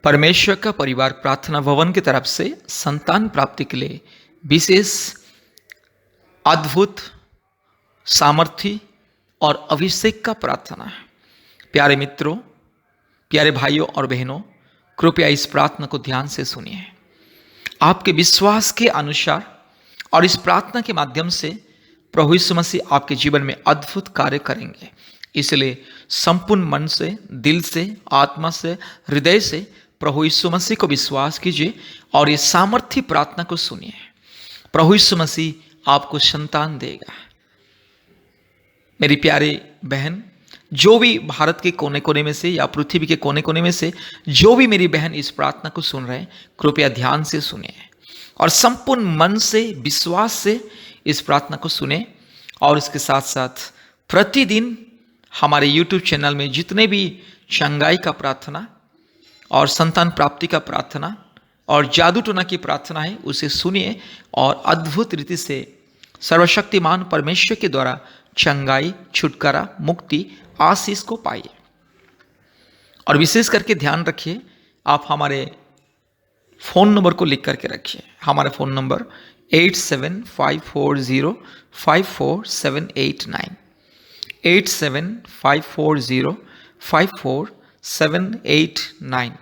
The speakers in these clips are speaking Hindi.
परमेश्वर का परिवार प्रार्थना भवन की तरफ से संतान प्राप्ति के लिए विशेष अद्भुत सामर्थ्य और अभिषेक का प्रार्थना है। प्यारे मित्रों, प्यारे भाइयों और बहनों, कृपया इस प्रार्थना को ध्यान से सुनिए। आपके विश्वास के अनुसार और इस प्रार्थना के माध्यम से प्रभु यीशु मसीह आपके जीवन में अद्भुत कार्य करेंगे। इसलिए संपूर्ण मन से, दिल से, आत्मा से, हृदय से प्रभु यीशु मसीह को विश्वास कीजिए और ये सामर्थ्य प्रार्थना को सुनिए। प्रभु यीशु मसीह आपको संतान देगा। मेरी प्यारी बहन, जो भी भारत के कोने कोने में से या पृथ्वी के कोने कोने में से जो भी मेरी बहन इस प्रार्थना को सुन रहे हैं, कृपया ध्यान से सुनिए और संपूर्ण मन से, विश्वास से इस प्रार्थना को सुने। और इसके साथ साथ प्रतिदिन हमारे YouTube चैनल में जितने भी चंगाई का प्रार्थना और संतान प्राप्ति का प्रार्थना और जादू टोना की प्रार्थना है, उसे सुनिए और अद्भुत रीति से सर्वशक्तिमान परमेश्वर के द्वारा चंगाई, छुटकारा, मुक्ति, आशीष को पाइए। और विशेष करके ध्यान रखिए, आप हमारे फ़ोन नंबर को लिख करके रखिए। हमारा फ़ोन नंबर 8754054789 8754054789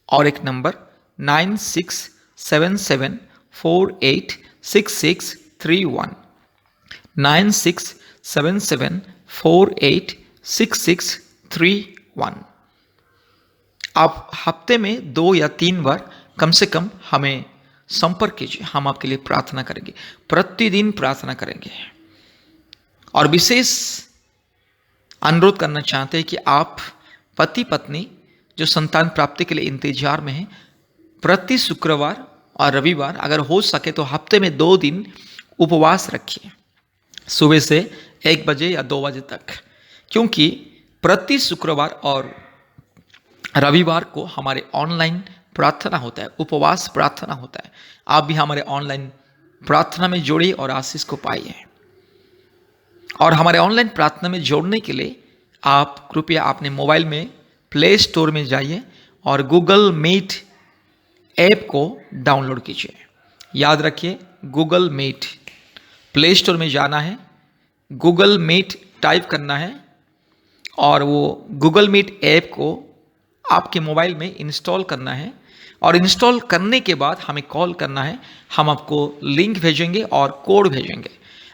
और एक नंबर 9677486631 9677486631। आप हफ्ते में 2 या 3 बार कम से कम हमें संपर्क कीजिए। हम आपके लिए प्रार्थना करेंगे, प्रतिदिन प्रार्थना करेंगे। और विशेष अनुरोध करना चाहते हैं कि आप पति पत्नी जो संतान प्राप्ति के लिए इंतजार में हैं, प्रति शुक्रवार और रविवार अगर हो सके तो हफ्ते में 2 दिन उपवास रखिए, सुबह से 1 बजे या 2 बजे तक, क्योंकि प्रति शुक्रवार और रविवार को हमारे ऑनलाइन प्रार्थना होता है, उपवास प्रार्थना होता है। आप भी हमारे ऑनलाइन प्रार्थना में जोड़िए और आशीष को पाइए। और हमारे ऑनलाइन प्रार्थना में जोड़ने के लिए आप कृपया अपने मोबाइल में प्ले स्टोर में जाइए और गूगल मीट ऐप को डाउनलोड कीजिए। याद रखिए, गूगल मीट, प्ले स्टोर में जाना है, गूगल मीट टाइप करना है और वो गूगल मीट ऐप को आपके मोबाइल में इंस्टॉल करना है। और इंस्टॉल करने के बाद हमें कॉल करना है, हम आपको लिंक भेजेंगे और कोड भेजेंगे।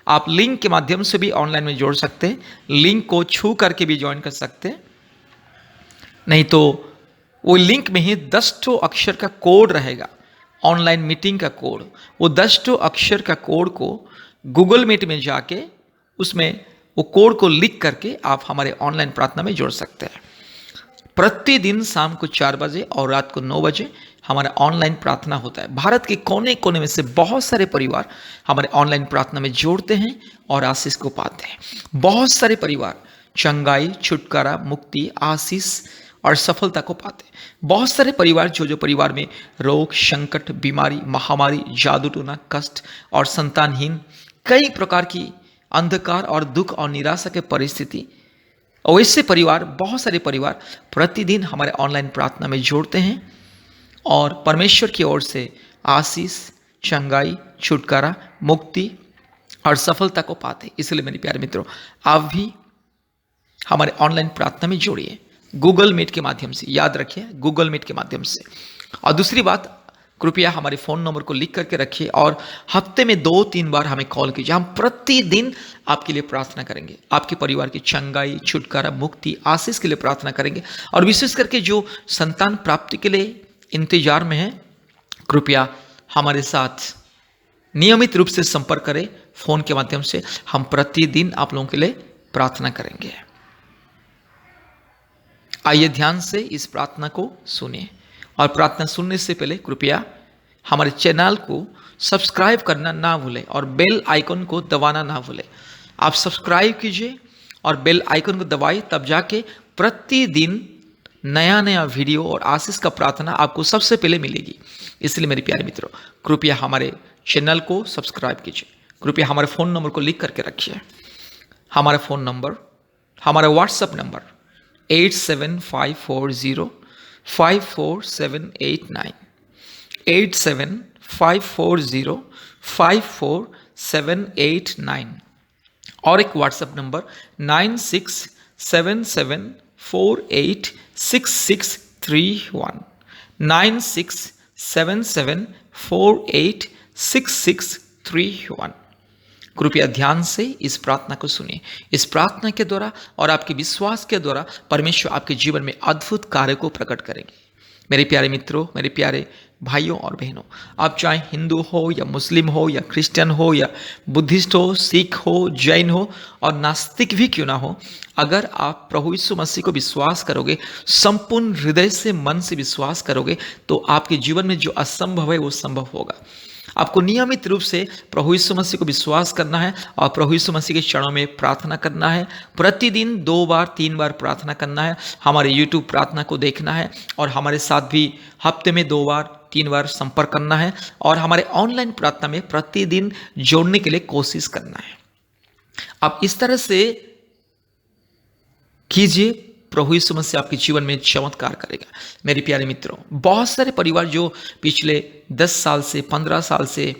आप लिंक के माध्यम से भी ऑनलाइन में जोड़ सकते हैं, लिंक को छू करके भी ज्वाइन कर सकते हैं, नहीं तो वो लिंक में ही 10 अक्षर का कोड रहेगा, ऑनलाइन मीटिंग का कोड। वो 10 अक्षर का कोड को गूगल मीट में जाके उसमें वो कोड को लिख करके आप हमारे ऑनलाइन प्रार्थना में जोड़ सकते हैं। प्रतिदिन शाम को 4 बजे और रात को 9 बजे हमारा ऑनलाइन प्रार्थना होता है। भारत के कोने कोने में से बहुत सारे परिवार हमारे ऑनलाइन प्रार्थना में जोड़ते हैं और आशीष को पाते हैं। बहुत सारे परिवार चंगाई, छुटकारा, मुक्ति, आशीष और सफलता को पाते हैं। बहुत सारे परिवार जो परिवार में रोग, संकट, बीमारी, महामारी, जादू टोना, कष्ट और संतानहीन कई प्रकार की अंधकार और दुख और निराशा के परिस्थिति, और ऐसे परिवार, बहुत सारे परिवार प्रतिदिन हमारे ऑनलाइन प्रार्थना में जोड़ते हैं और परमेश्वर की ओर से आशीष, चंगाई, छुटकारा, मुक्ति और सफलता को पाते। इसलिए मेरे प्यारे मित्रों, आप भी हमारे ऑनलाइन प्रार्थना में जोड़िए गूगल मीट के माध्यम से। याद रखिए, गूगल मीट के माध्यम से। और दूसरी बात, कृपया हमारे फ़ोन नंबर को लिख करके रखिए और हफ्ते में 2-3 बार हमें कॉल कीजिए। हम प्रतिदिन आपके लिए प्रार्थना करेंगे, आपके परिवार की चंगाई, छुटकारा, मुक्ति, आशीष के लिए प्रार्थना करेंगे। और विशेष करके जो संतान प्राप्ति के लिए इंतजार में है, कृपया हमारे साथ नियमित रूप से संपर्क करें। फ़ोन के माध्यम से हम प्रतिदिन आप लोगों के लिए प्रार्थना करेंगे। आइए ध्यान से इस प्रार्थना को सुनिए। और प्रार्थना सुनने से पहले कृपया हमारे चैनल को सब्सक्राइब करना ना भूलें और बेल आइकन को दबाना ना भूलें। आप सब्सक्राइब कीजिए और बेल आइकन को दबाइए, तब जाके प्रतिदिन नया नया वीडियो और आशीष का प्रार्थना आपको सबसे पहले मिलेगी। इसलिए मेरे प्यारे मित्रों, कृपया हमारे चैनल को सब्सक्राइब कीजिए। कृपया हमारे फ़ोन नंबर को लिख करके रखिए। हमारा फ़ोन नंबर, हमारा व्हाट्सएप नंबर 87540 54789, 8754054789, और एक व्हाट्सएप नंबर 9677486631, 9677486631। कृपया ध्यान से इस प्रार्थना को सुनिए। इस प्रार्थना के द्वारा और आपके विश्वास के द्वारा परमेश्वर आपके जीवन में अद्भुत कार्य को प्रकट करेंगे। मेरे प्यारे मित्रों, मेरे प्यारे भाइयों और बहनों, आप चाहे हिंदू हो या मुस्लिम हो या क्रिश्चियन हो या बुद्धिस्ट हो, सिख हो, जैन हो और नास्तिक भी क्यों ना हो, अगर आप प्रभु यीशु मसीह को विश्वास करोगे, संपूर्ण हृदय से, मन से विश्वास करोगे, तो आपके जीवन में जो असंभव है वो संभव होगा। आपको नियमित रूप से प्रभु यीशु मसीह को विश्वास करना है और प्रभु यीशु मसीह के चरणों में प्रार्थना करना है। प्रतिदिन 2 बार 3 बार प्रार्थना करना है। हमारे यूट्यूब प्रार्थना को देखना है और हमारे साथ भी हफ्ते में 2 बार 3 बार संपर्क करना है और हमारे ऑनलाइन प्रार्थना में प्रतिदिन जोड़ने के लिए कोशिश करना है। आप इस तरह से कीजिए, प्रभु यीशु मसीह आपके जीवन में चमत्कार करेगा। मेरे प्यारे मित्रों, बहुत सारे परिवार जो पिछले 10 साल से, 15 साल से,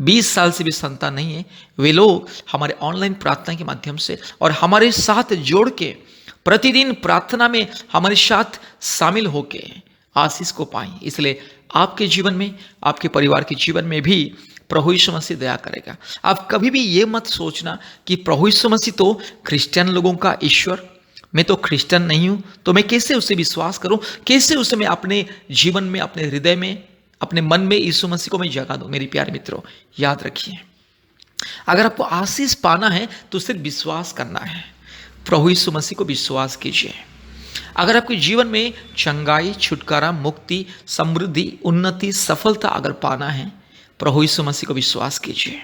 20 साल से भी संतान नहीं है, वे लोग हमारे ऑनलाइन प्रार्थना के माध्यम से और हमारे साथ जोड़ के प्रतिदिन प्रार्थना में हमारे साथ शामिल होके आशीष को पाएं। इसलिए आपके जीवन में, आपके परिवार के जीवन में भी प्रभु यीशु मसीह दया करेगा। आप कभी भी ये मत सोचना कि प्रभु यीशु मसीह तो क्रिश्चियन लोगों का ईश्वर, मैं तो क्रिश्चियन नहीं हूं, तो मैं कैसे उसे विश्वास करूं, कैसे उसे मैं अपने जीवन में, अपने हृदय में, अपने मन में यीशु मसीह को मैं जगह दूं। मेरे प्यारे मित्रों, याद रखिए, अगर आपको आशीष पाना है तो सिर्फ विश्वास करना है। प्रभु यीशु मसीह को विश्वास कीजिए। अगर आपके जीवन में चंगाई, छुटकारा, मुक्ति, समृद्धि, उन्नति, सफलता अगर पाना है, प्रभु यीशु मसीह को विश्वास कीजिए।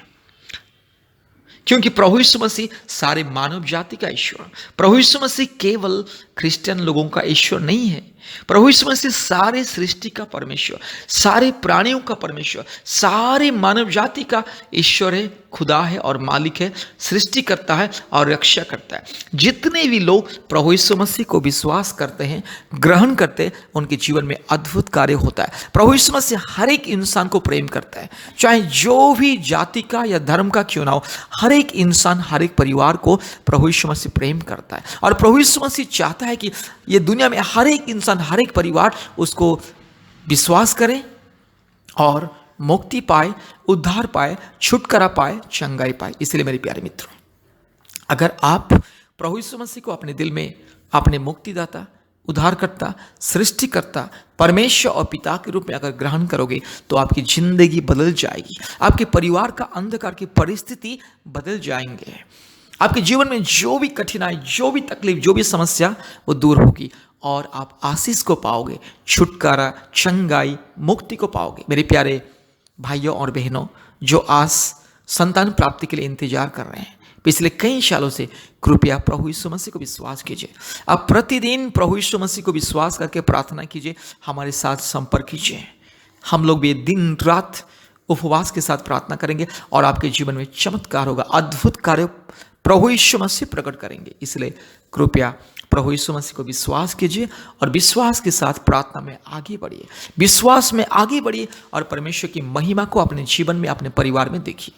क्योंकि प्रभु यीशु मसीह सारे मानव जाति का ईश्वर, प्रभु यीशु मसीह केवल क्रिश्चियन लोगों का ईश्वर नहीं है। प्रभु यीशु मसीह सारे सृष्टि का परमेश्वर, सारे प्राणियों का परमेश्वर, सारे मानव जाति का ईश्वर है, खुदा है और मालिक है, सृष्टि करता है और रक्षा करता है। जितने भी लोग प्रभु यीशु मसीह को विश्वास करते हैं, ग्रहण करते हैं, उनके जीवन में अद्भुत कार्य होता है। प्रभु यीशु मसीह हर एक इंसान को प्रेम करता है, चाहे जो भी जाति का या धर्म का क्यों ना हो। हर एक इंसान, हर एक परिवार को प्रभु यीशु मसीह प्रेम करता है और प्रभु यीशु मसीह चाहता है कि ये दुनिया में हर एक इंसान, हर एक परिवार उसको विश्वास करे और मुक्ति पाए, उद्धार पाए, छुटकारा पाए, चंगाई पाए। इसलिए मेरे प्यारे मित्रों, अगर आप प्रभु यीशु मसीह को अपने दिल में अपने मुक्तिदाता, उद्धारकर्ता, सृष्टिकर्ता, परमेश्वर और पिता के रूप में अगर ग्रहण करोगे तो आपकी जिंदगी बदल जाएगी। आपके परिवार का अंधकार की परिस्थिति बदल जाएंगे। आपके जीवन में जो भी कठिनाई, जो भी तकलीफ, जो भी समस्या, वो दूर होगी और आप आशीष को पाओगे, छुटकारा, चंगाई, मुक्ति को पाओगे। मेरे प्यारे भाइयों और बहनों, जो आज संतान प्राप्ति के लिए इंतजार कर रहे हैं पिछले कई सालों से, कृपया प्रभु यीशु मसीह को विश्वास कीजिए। आप प्रतिदिन प्रभु यीशु मसीह को विश्वास करके प्रार्थना कीजिए, हमारे साथ संपर्क कीजिए। हम लोग भी दिन रात उपवास के साथ प्रार्थना करेंगे और आपके जीवन में चमत्कार होगा, अद्भुत कार्य प्रभु यीशु मसीह प्रकट करेंगे। इसलिए कृपया प्रभु यीशु मसीह को विश्वास कीजिए और विश्वास के साथ प्रार्थना में आगे बढ़िए, विश्वास में आगे बढ़िए और परमेश्वर की महिमा को अपने जीवन में, अपने परिवार में देखिए।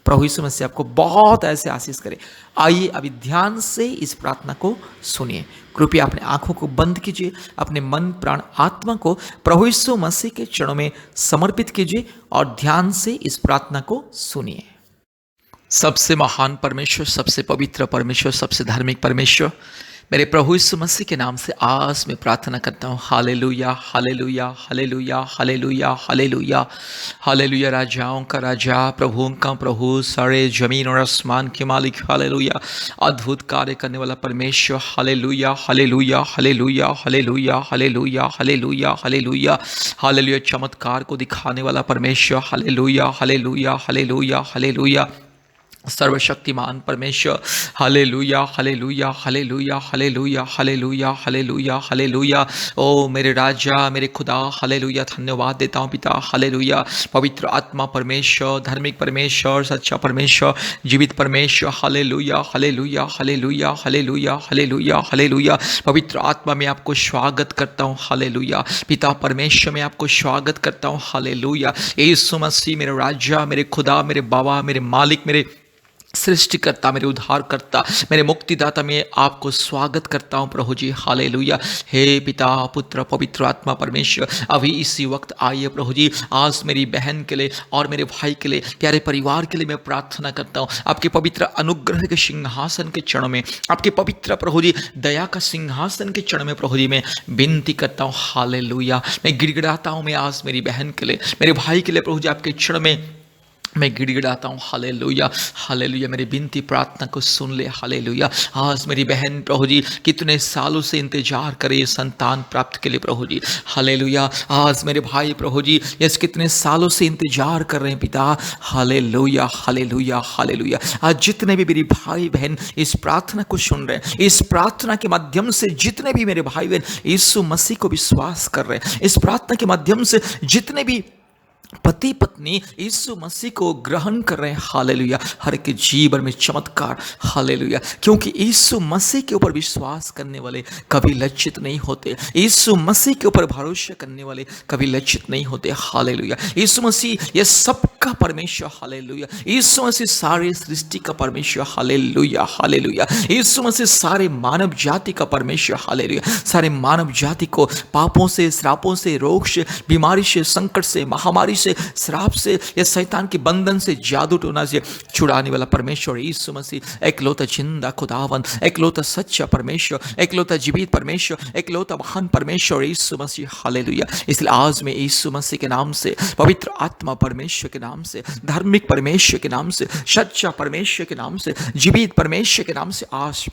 प्रभु यीशु मसीह आपको बहुत ऐसे आशीष करे। आइए अभी ध्यान से इस प्रार्थना को सुनिए। कृपया अपने आंखों को बंद कीजिए, अपने मन, प्राण, आत्मा को प्रभु यीशु मसीह के चरणों में समर्पित कीजिए और ध्यान से इस प्रार्थना को सुनिए। सबसे महान परमेश्वर, सबसे पवित्र परमेश्वर, सबसे धार्मिक परमेश्वर, मेरे प्रभु यीशु मसीह के नाम से आज मैं प्रार्थना करता हूँ। Hallelujah, hallelujah, hallelujah, hallelujah, hallelujah, hallelujah. राजाओं का राजा, प्रभुओं का प्रभु, सारे जमीन और आसमान के मालिक, हालेलुया। अद्भुत कार्य करने वाला परमेश्वर, hallelujah, hallelujah, hallelujah, hallelujah, hallelujah, hallelujah, hallelujah, hallelujah. चमत्कार को दिखाने वाला परमेश्वर, हालेलुया, हालेलुया, हालेलुया, हालेलुया। सर्वशक्तिमान परमेश्वर, hallelujah hallelujah hallelujah hallelujah hallelujah hallelujah hallelujah. ओ मेरे राजा, मेरे खुदा, हालेलुया, धन्यवाद देता हूँ पिता, हालेलुया। पवित्र आत्मा परमेश्वर, धार्मिक परमेश्वर, सच्चा परमेश्वर, जीवित परमेश्वर, hallelujah hallelujah hallelujah hallelujah hallelujah hallelujah. पवित्र आत्मा में आपको स्वागत करता हूँ, हालेलुया। पिता परमेश्वर में आपको स्वागत करता हूँ, हालेलुया। यीशु मसीह मेरे राजा, मेरे खुदा, मेरे बाबा, मेरे मालिक, मेरे सृष्टिकर्ता, मेरे उद्धारकर्ता, मेरे मुक्तिदाता, मैं आपको स्वागत करता हूँ प्रभु जी, हालेलुया। हे पिता, पुत्र, पवित्र आत्मा परमेश्वर, अभी इसी वक्त आइए प्रभु जी। आज मेरी बहन के लिए और मेरे भाई के लिए, प्यारे परिवार के लिए मैं प्रार्थना करता हूँ आपके पवित्र अनुग्रह के सिंहासन के चरणों में, आपके पवित्र प्रभु जी दया का सिंहासन के चरणों में प्रभु जी मैं विनती करता हूँ, हालेलुया। मैं गिड़गिड़ाता हूँ, मैं आज मेरी बहन के लिए, मेरे भाई के लिए प्रभु जी आपके चरण में मैं गिड़गिड़ाता हूँ, हालेलुया हालेलुया। मेरी विनती प्रार्थना को सुन ले, हालेलुया। आज मेरी बहन प्रभु जी कितने सालों से इंतजार करे संतान प्राप्त के लिए प्रभु जी, हालेलुया। आज मेरे भाई प्रभु जी यस कितने सालों से इंतजार कर रहे हैं पिता, हालेलुया हालेलुया हालेलुया। आज जितने भी मेरी भाई बहन इस प्रार्थना को सुन रहे हैं, इस प्रार्थना के माध्यम से जितने भी मेरे भाई बहन यीशु मसीह को विश्वास कर रहे हैं, इस प्रार्थना के माध्यम से जितने भी पति पत्नी यीशु मसीह को ग्रहण कर रहे हैं, हालेलुया, हर एक जीवन में चमत्कार, हालेलुया। क्योंकि यीशु मसीह के ऊपर विश्वास करने वाले कभी लज्जित नहीं होते, यीशु मसीह के ऊपर भरोसा करने वाले कभी लज्जित नहीं होते, हालेलुया। यीशु मसीह ये सबका परमेश्वर, हालेलुया। यीशु मसीह सारे सृष्टि का परमेश्वर, हालेलुया हालेलुया। यीशु मसीह सारे मानव जाति का परमेश्वर, हालेलुया। सारे मानव जाति को पापों से, श्रापों से, रोग से, बीमारी से, संकट से, महामारी से, श्राप से, या शैतान के बंधन से, जादू टोना से छुड़ाने वाला परमेश्वर यीशु मसीह एकलौता जिंदा खुदावन, एकलौता सच्चा परमेश्वर, एकलौता जीवित परमेश्वर, एकलौता महान परमेश्वर यीशु मसीह, हालेलुया। इसलिए आज मैं यीशु मसीह के नाम से, पवित्र आत्मा परमेश्वर के नाम से, धार्मिक परमेश्वर के नाम से, सच्चा परमेश्वर के नाम से, जीवित परमेश्वर के नाम से आज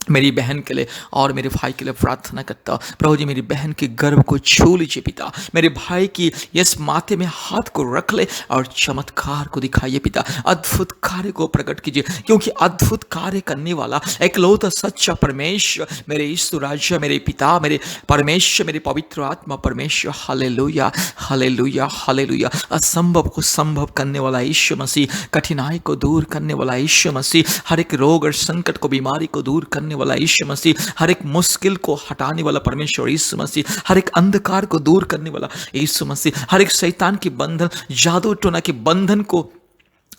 मेरी बहन के लिए और मेरे भाई के लिए प्रार्थना करता हूँ। प्रभु जी मेरी बहन के गर्भ को छू लीजिए पिता, मेरे भाई की यस माथे में हाथ को रख ले और चमत्कार को दिखाइए पिता, अद्भुत कार्य को प्रकट कीजिए, क्योंकि अद्भुत कार्य करने वाला एकलौता सच्चा परमेश्वर मेरे यीशु राजा, मेरे पिता, मेरे परमेश्वर, मेरे पवित्र आत्मा परमेश्वर, हालेलुया हालेलुया हालेलुया। असंभव को संभव करने वाला यीशु मसीह, कठिनाई को दूर करने वाला यीशु मसीह, हर एक रोग और संकट को, बीमारी को दूर करने वाला यीशु मसीह, हर एक मुश्किल को हटाने वाला परमेश्वर यीशु मसीह, हर एक अंधकार को दूर करने वाला यीशु मसीह, हर एक शैतान की बंधन, जादू टोना के बंधन को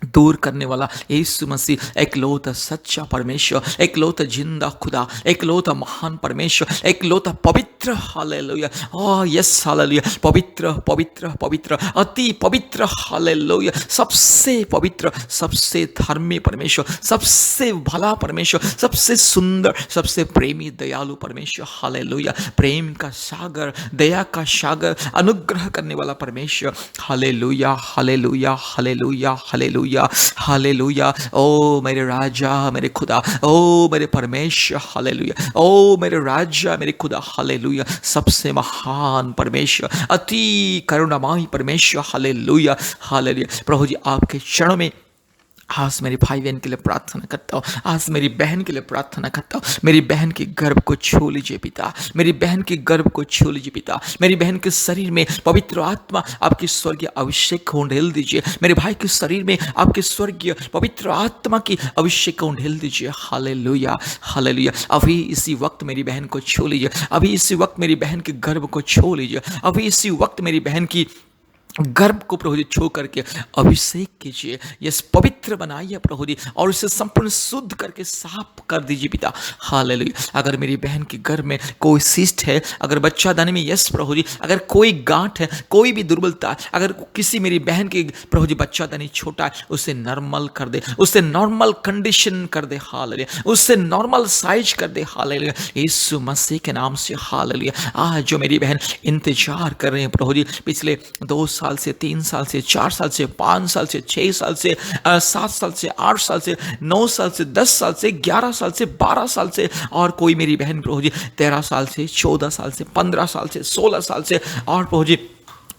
दूर करने वाला यीशु मसीह, एकलौता सच्चा परमेश्वर, एकलौता जिंदा खुदा, एकलौता महान परमेश्वर, एकलौता पवित्र, हालेलुया। ओह यस हालेलुया, पवित्र पवित्र पवित्र, अति पवित्र, हालेलुया, सबसे पवित्र, सबसे धर्मी परमेश्वर, सबसे भला परमेश्वर, सबसे सुंदर, सबसे प्रेमी दयालु परमेश्वर, हालेलुया। प्रेम का सागर, दया का सागर, अनुग्रह करने वाला परमेश्वर, hallelujah hallelujah hallelujah hallelujah hallelujah. ओ मेरे राजा, मेरे खुदा, ओ मेरे परमेश्वर, हालेलुया। ओ मेरे राजा, मेरे खुदा, हालेलुया, सबसे महान परमेश्वर, अति करुणामय परमेश्वर, हालेलुया हालेलुया। प्रभु जी आपके चरणों में आज मेरे भाई बहन के लिए प्रार्थना करता हूँ, आज मेरी बहन के लिए प्रार्थना करता हूँ। मेरी बहन के गर्भ को छू लीजिए पिता, मेरी बहन के गर्भ को छू लीजिए पिता, मेरी बहन के शरीर में पवित्र आत्मा आपकी स्वर्गीय अभिषेक को ढेल दीजिए, मेरे भाई के शरीर में आपके स्वर्गीय पवित्र आत्मा की अभिषेक को ढेल दीजिए, हालेलुया हालेलुया। अभी इसी वक्त मेरी बहन को छू लीजिए, अभी इसी वक्त मेरी बहन के गर्भ को छू लीजिए, अभी इसी वक्त मेरी बहन की गर्भ को प्रभु जी छू करके अभिषेक कीजिए, यस पवित्र बनाइए प्रभु जी, और उसे संपूर्ण शुद्ध करके साफ कर दीजिए पिता, हालेलुया। अगर मेरी बहन के गर्भ में कोई सिस्ट है, अगर बच्चा दाने में, यस प्रभु जी, अगर कोई गांठ है, कोई भी दुर्बलता है, अगर किसी मेरी बहन के प्रभु जी बच्चा दाने छोटा है, उसे नॉर्मल कर दे, उसे नॉर्मल कंडीशन कर दे, हालेलुया, उससे नॉर्मल साइज कर दे, हालेलुया, यीशु मसीह के नाम से, हालेलुया। आज जो मेरी बहन इंतजार कर रहे हैं प्रभु जी, पिछले 2 साल से, 3 साल से, 4 साल से, 5 साल से, 6 साल से, 7 साल से, 8 साल से, 9 साल से, 10 साल से, 11 साल से, 12 साल से, और कोई मेरी बहन प्रभु जी 13 साल से, 14 साल से, 15 साल से, 16 साल से, और प्रभु जी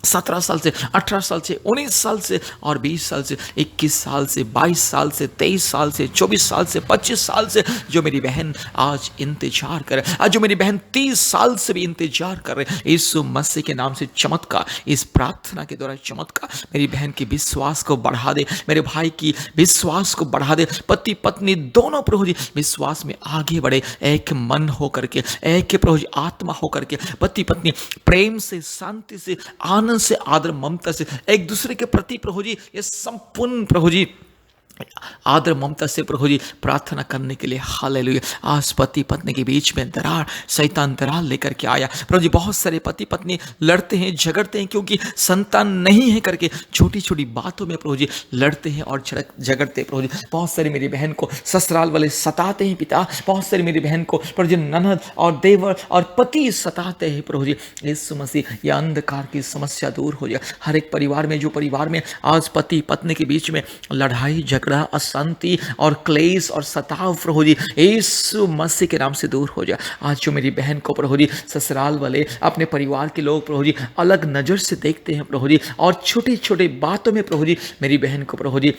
17 साल से, 18 साल से, 19 साल से और 20 साल से, 21 साल से, 22 साल से, 23 साल से, 24 साल से, 25 साल से, जो मेरी बहन आज इंतजार करे, आज जो मेरी बहन 30 साल से भी इंतजार कर रहे, यीशु मसीह के नाम से चमत्कार, इस प्रार्थना के द्वारा चमत्कार मेरी बहन की विश्वास को बढ़ा दे, मेरे भाई की विश्वास को बढ़ा दे। पति पत्नी दोनों प्रभु जी विश्वास में आगे बढ़े, एक मन होकर के, एक प्रभु जी आत्मा होकर के, पति पत्नी प्रेम से, शांति से, आनंद से, आदर ममता से एक दूसरे के प्रति प्रभु जी, ये संपूर्ण प्रभु जी आदर ममता से प्रभु जी प्रार्थना करने के लिए हालेलुया। आज पति पत्नी के बीच में दरार, शैतान दरार लेकर के आया प्रभु जी। बहुत सारे पति पत्नी लड़ते हैं, झगड़ते हैं, क्योंकि संतान नहीं है करके छोटी छोटी बातों में प्रभु जी लड़ते हैं और झगड़ते हैं प्रभु जी। बहुत सारी मेरी बहन को ससुराल वाले सताते हैं पिता, बहुत सारी मेरी बहन को प्रभु जी ननद और देवर और पति सताते हैं प्रभु जी। यीशु मसीह यह अंधकार की समस्या दूर हो जाए हर एक परिवार में, जो परिवार में आज पति पत्नी के बीच में लड़ाई झगड़ा, अशांति और क्लेश और सताव प्रभु जी यीशु मसीह के नाम से दूर हो जाए। आज जो मेरी बहन को प्रभु जी ससुराल वाले, अपने परिवार के लोग प्रभु जी अलग नजर से देखते हैं प्रभु जी, और छोटी छोटी बातों में प्रभु जी मेरी बहन को प्रभु जी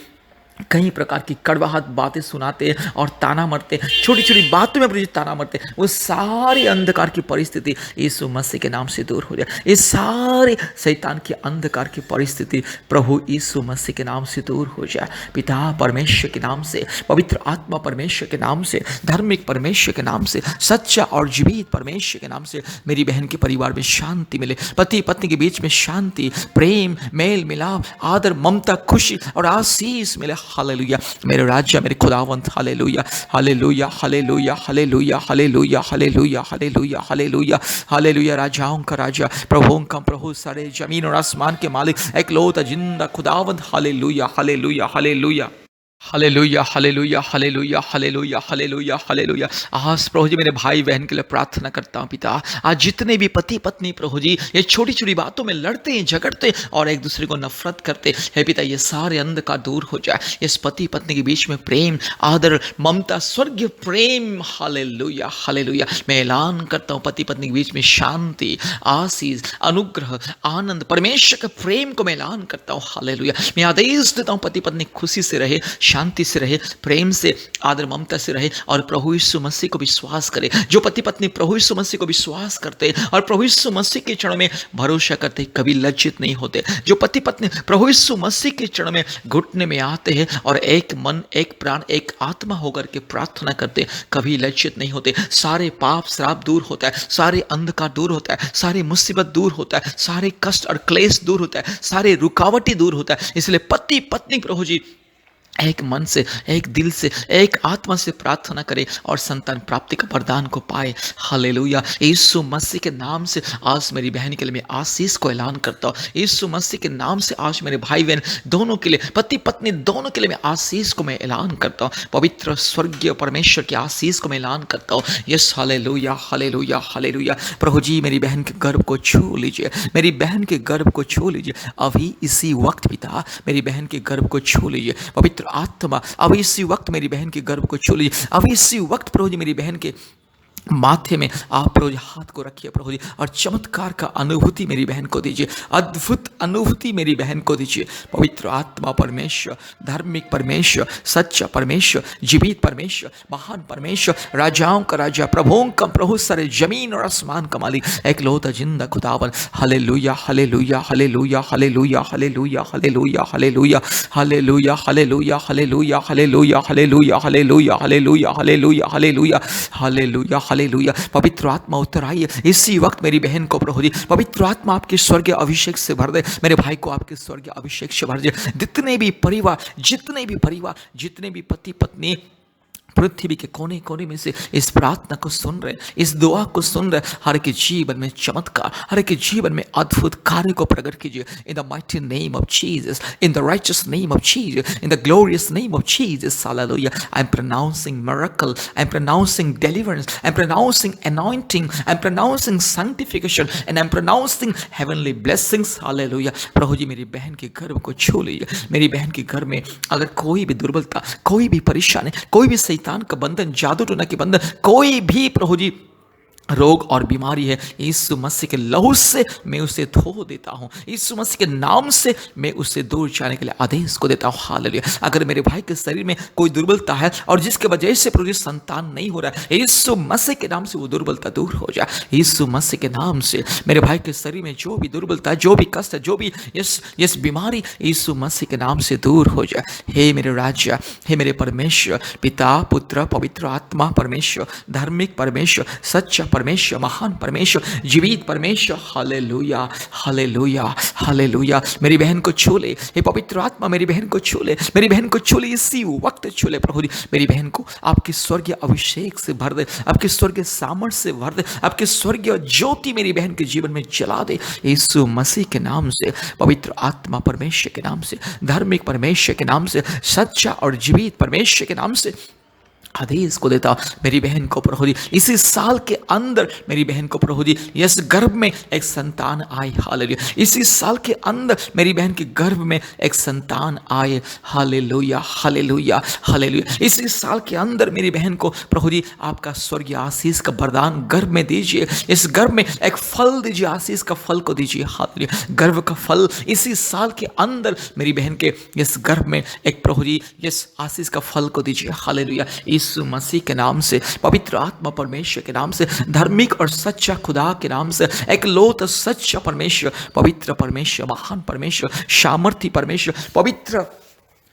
कई प्रकार की कड़वाहट बातें सुनाते हैं और ताना मारते, छोटी छोटी बातों में प्रभु जी ताना मारते, वो सारी अंधकार की परिस्थिति यीशु मसीह के नाम से दूर हो जाए। ये सारे शैतान की अंधकार की परिस्थिति प्रभु यीशु मसीह के नाम से दूर हो जाए। पिता परमेश्वर के नाम से, पवित्र आत्मा परमेश्वर के नाम से, धार्मिक परमेश्वर के नाम से, सच्चा और जीवित परमेश्वर के नाम से मेरी बहन के परिवार में शांति मिले, पति पत्नी के बीच में शांति, प्रेम, मेल मिलाप, आदर ममता, खुशी और आशीष मिले। हालेलुया मेरे राजा, मेरे खुदावंत, hallelujah hallelujah hallelujah hallelujah hallelujah hallelujah hallelujah hallelujah hallelujah. राजाओं का राजा, प्रभुओं का प्रभु, सारे जमीन और आसमान के मालिक, एकलौता जिंदा खुदावंत, hallelujah hallelujah hallelujah hallelujah hallelujah hallelujah hallelujah hallelujah hallelujah. आज प्रभु जी मेरे भाई बहन के लिए प्रार्थना करता हूँ पिता, आज जितने भी पति पत्नी प्रभु जी ये छोटी छोटी बातों में लड़ते हैं, झगड़ते और एक दूसरे को नफरत करते हैं पिता, ये सारे अंधकार दूर हो जाए। इस पति पत्नी के बीच में प्रेम, आदर, ममता, स्वर्गीय प्रेम, हालेलुया हालेलुया। मैं ऐलान करता हूँ पति पत्नी के बीच में शांति, आशीष, अनुग्रह, आनंद, परमेश्वर के प्रेम को मैं ऐलान करता हूँ। हालेलुया मैं आदेश देता हूँ पति पत्नी खुशी से रहे, शांति से रहे, प्रेम से, आदर ममता से रहे और प्रभु यीशु मसीह को विश्वास करे। जो पति पत्नी प्रभु यीशु मसीह को विश्वास करते और प्रभु यीशु मसीह के चरणों में भरोसा करते, कभी लज्जित नहीं होते। जो पति पत्नी प्रभु यीशु मसीह के चरणों में घुटने में आते हैं और एक मन, एक प्राण, एक आत्मा होकर के प्रार्थना करते, कभी लज्जित नहीं होते। सारे पाप श्राप दूर होता है, सारे अंधकार दूर होता है, सारे मुसीबत दूर होता है, सारे कष्ट और क्लेश दूर होता है, सारे रुकावटें दूर होता है। इसलिए पति पत्नी प्रभु जी एक मन से, एक दिल से, एक आत्मा से प्रार्थना करे और संतान प्राप्ति का वरदान को पाए। हालेलुया यीशु मसीह के नाम से आज मेरी बहन के लिए मैं आशीष को ऐलान करता हूँ। यीशु मसीह के नाम से आज मेरे भाई बहन दोनों के लिए, पति पत्नी दोनों के लिए मैं आशीष को मैं ऐलान करता हूँ। पवित्र स्वर्गीय परमेश्वर की आशीष को मैं ऐलान करता हूँ। Yes hallelujah hallelujah hallelujah. प्रभु जी मेरी बहन के गर्भ को छू लीजिए, मेरी बहन के गर्भ को छू लीजिए अभी इसी वक्त पिता, मेरी बहन के गर्भ को छू लीजिए। पवित्र आत्मा अब इसी वक्त मेरी बहन के गर्भ को छू लीजिए। अब इसी वक्त प्रभु जी मेरी बहन के माथे में आप प्रभु जी हाथ को रखिए प्रभु जी, और चमत्कार का अनुभूति मेरी बहन को दीजिए, अद्भुत अनुभूति मेरी बहन को दीजिए। पवित्र आत्मा परमेश्वर, धार्मिक परमेश्वर, सच्चा परमेश्वर, जीवित परमेश्वर, महान परमेश्वर, राजाओं का राजा, प्रभुओं का प्रभु, सारे जमीन और आसमान का मालिक, एकलौता जिंदा खुदावन। Hallelujah hallelujah hallelujah hallelujah hallelujah hallelujah hallelujah hallelujah hallelujah hallelujah hallelujah hallelujah hallelujah hallelujah hallelujah hallelujah hallelujah hallelujah. पवित्र आत्मा उतर आइए इसी वक्त मेरी बहन को प्रभु जी, पवित्र आत्मा आपके स्वर्गीय अभिषेक से भर दे, मेरे भाई को आपके स्वर्गीय अभिषेक से भर दे। जितने भी परिवार, जितने भी पति पत्नी पृथ्वी के कोने कोने में से इस प्रार्थना को सुन रहे, इस दुआ को सुन रहे, हर के जीवन में चमत्कार, हर के जीवन में अद्भुत कार्य को प्रकट कीजिए। In the mighty name of Jesus, in the righteous name of Jesus, in the glorious name of Jesus. Hallelujah. I am pronouncing miracle, I am pronouncing deliverance, I am pronouncing anointing, I am pronouncing sanctification and I am pronouncing heavenly blessings. Hallelujah. प्रभु जी मेरी बहन के गर्भ को छू लीजिए। मेरी बहन के घर में अगर कोई भी दुर्बलता, कोई भी परेशानी, कोई भी शैतान का बंधन, जादू टोना के बंधन, कोई भी प्रभु जी रोग और बीमारी है, यीशु मसीह के लहू से मैं उसे धो देता हूँ। यीशु मसीह के नाम से मैं उसे दूर जाने के लिए आदेश को देता हूँ। हालेलुया। अगर मेरे भाई के शरीर में कोई दुर्बलता है और जिसके वजह से प्रभु जी संतान नहीं हो रहा है, यीशु मसीह के नाम से वो दुर्बलता दूर हो जाए। यीशु मसीह के नाम से मेरे भाई के शरीर में जो भी दुर्बलता है, जो भी कष्ट है, जो भी यस बीमारी, यीशु मसीह के नाम से दूर हो जाए। हे मेरे राजा, हे मेरे परमेश्वर, पिता पुत्र पवित्र आत्मा परमेश्वर, धार्मिक परमेश्वर, सच्चा परमेश्वर, महान परमेश्वर, जीवित परमेश्वर। Hallelujah, hallelujah, hallelujah. मेरी बहन को छू ले, हे पवित्र आत्मा मेरी बहन को छू ले, मेरी बहन को छू ले, इसी वक्त छू ले प्रभु जी। मेरी बहन को आपके स्वर्गीय अभिषेक से भर दे, आपके स्वर्गीय सामर्थ्य से भर दे, आपके स्वर्गीय ज्योति मेरी बहन के जीवन में जला दे। यीशु मसीह के नाम से, पवित्र आत्मा परमेश्वर के नाम से, धार्मिक परमेश्वर के नाम से, सच्चा और जीवित परमेश्वर के नाम से आदेश को देता, मेरी बहन को प्रभु जी इसी साल के अंदर मेरी बहन को प्रभु जी यस गर्भ में एक संतान आए। हालेलुया। इसी साल के अंदर मेरी बहन के गर्भ में एक संतान आए। Hallelujah, hallelujah, hallelujah. इसी साल के अंदर मेरी बहन को प्रभु जी आपका स्वर्गीय आशीष का वरदान गर्भ में दीजिए। इस गर्भ में एक फल दीजिए, आशीष का फल को दीजिए। हालेलुया। गर्भ का फल इसी साल के अंदर मेरी बहन के इस गर्भ में एक प्रभु जी यस आशीष का फल को दीजिए। हालेलुया। यीशु मसीह के नाम से, पवित्र आत्मा परमेश्वर के नाम से, धार्मिक और सच्चा खुदा के नाम से, एक लोत सच्चा परमेश्वर, पवित्र परमेश्वर, महान परमेश्वर, सामर्थी परमेश्वर, पवित्र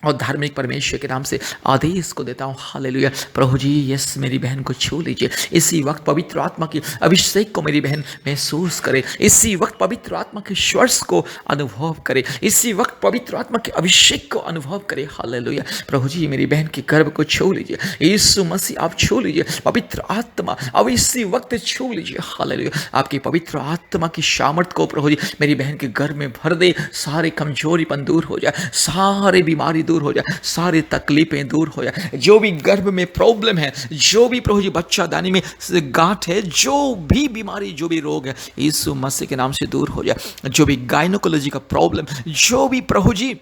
और धार्मिक परमेश्वर के नाम से आदेश को देता हूँ। हालेलुया। प्रभु जी यस मेरी बहन को छू लीजिए। इसी वक्त पवित्र आत्मा की अभिषेक को मेरी बहन महसूस करे। इसी वक्त पवित्र आत्मा के स्पर्श को अनुभव करे। इसी वक्त पवित्र आत्मा के अभिषेक को अनुभव करे। हालेलुया। प्रभु जी मेरी बहन के गर्भ को छू लीजिए। यीशु मसीह आप छू लीजिए। पवित्र आत्मा अब इसी वक्त छू लीजिए। हालेलुया। आपकी पवित्र आत्मा की सामर्थ को प्रभु जी मेरी बहन के गर्भ में भर दे। सारे कमजोरीपन दूर हो जाए, सारे बीमारी दूर हो जाए, सारी तकलीफें दूर हो जाए। जो भी गर्भ में प्रॉब्लम है, जो भी प्रभु जी बच्चादानी में गांठ है, जो भी बीमारी, जो भी रोग है, यीशु मसीह के नाम से दूर हो जाए। जो भी गायनोकोलॉजी का प्रॉब्लम, जो भी प्रभु जी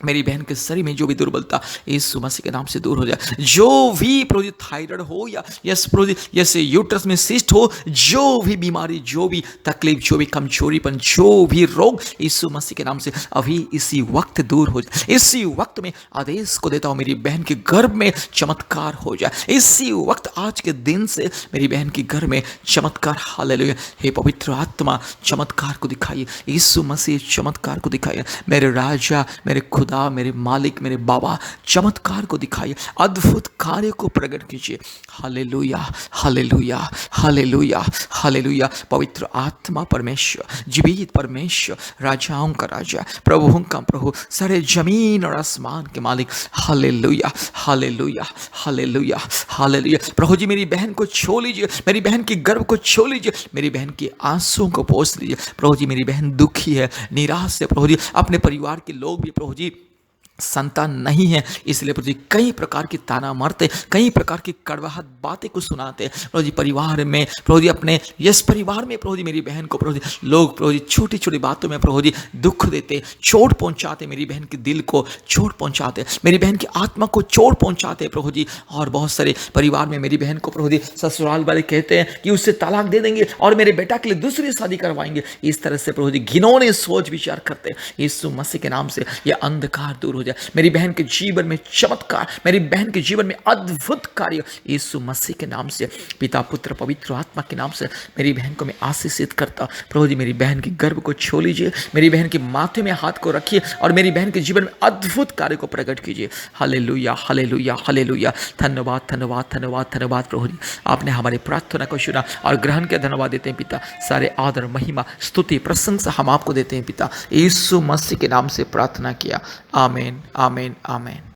मेरी बहन के शरीर में जो भी दुर्बलता, यीशु मसीह के नाम से दूर हो जाए। जो भी प्रभु जी थायराइड हो या यस प्रभु जी जैसे यूट्रस में सिस्ट हो, जो भी बीमारी, जो भी तकलीफ, जो भी कमजोरीपन, जो भी रोग, यीशु मसीह के नाम से अभी इसी वक्त दूर हो जाए। इसी वक्त में आदेश को देता हूँ मेरी बहन के गर्भ में चमत्कार हो जाए। इसी वक्त आज के दिन से मेरी बहन की गर्भ में चमत्कार। हालेलुया। हे पवित्र आत्मा चमत्कार को दिखाइए। यीशु मसीह चमत्कार को दिखाइए। मेरे राजा, मेरे खुदा, मेरे मालिक, मेरे बाबा, चमत्कार को दिखाइए, अद्भुत कार्य को प्रकट कीजिए। Hallelujah, hallelujah, hallelujah, hallelujah. पवित्र आत्मा परमेश्वर, जीवित परमेश्वर, राजाओं का राजा, प्रभुओं का प्रभु, सारे जमीन और आसमान के मालिक। Hallelujah, hallelujah, hallelujah, hallelujah. प्रभु जी मेरी बहन को छू लीजिए, मेरी बहन की गर्भ को छू लीजिए, मेरी बहन की आंसुओं को पोंछ लीजिए। प्रभु जी मेरी बहन दुखी है, निराश है प्रभु जी, अपने परिवार के लोग भी प्रभु जी संतान नहीं है, इसलिए प्रभु जी कई प्रकार की ताना मारते, कई प्रकार की कड़वाहट बातें को सुनाते प्रभु जी परिवार में। प्रभु जी अपने यस परिवार में प्रभु जी मेरी बहन को प्रभु जी लोग प्रभु जी छोटी छोटी बातों में प्रभु जी दुख देते, चोट पहुंचाते, मेरी बहन के दिल को चोट पहुंचाते, मेरी बहन की आत्मा को चोट पहुंचाते प्रभु जी। और बहुत सारे परिवार में मेरी बहन को प्रभु जी ससुराल वाले कहते हैं कि उससे तलाक दे देंगे और मेरे बेटा के लिए दूसरी शादी करवाएंगे। इस तरह से प्रभु जी घिनौने सोच विचार करते। यीशु मसीह के नाम से यह अंधकार दूर हो जाए। मेरी बहन के जीवन में चमत्कार, मेरी बहन के जीवन में अद्भुत कार्य यीशु मसीह के नाम से, पिता पुत्र पवित्र आत्मा के नाम से मेरी बहन को मैं आशीषित करता। प्रभु जी मेरी बहन की गर्भ को छू लीजिए, मेरी बहन के माथे में हाथ को रखिए और मेरी बहन के जीवन में अद्भुत कार्य को प्रकट कीजिए। Hallelujah, hallelujah, hallelujah. धन्यवाद, धन्यवाद, धन्यवाद, धन्यवाद प्रभु जी, आपने हमारी प्रार्थना को सुना और ग्रहण के धन्यवाद देते हैं पिता। सारे आदर, महिमा, स्तुति, प्रशंसा हम आपको देते हैं पिता। यीशु मसीह के नाम से प्रार्थना किया। आमीन, आमीन, आमीन।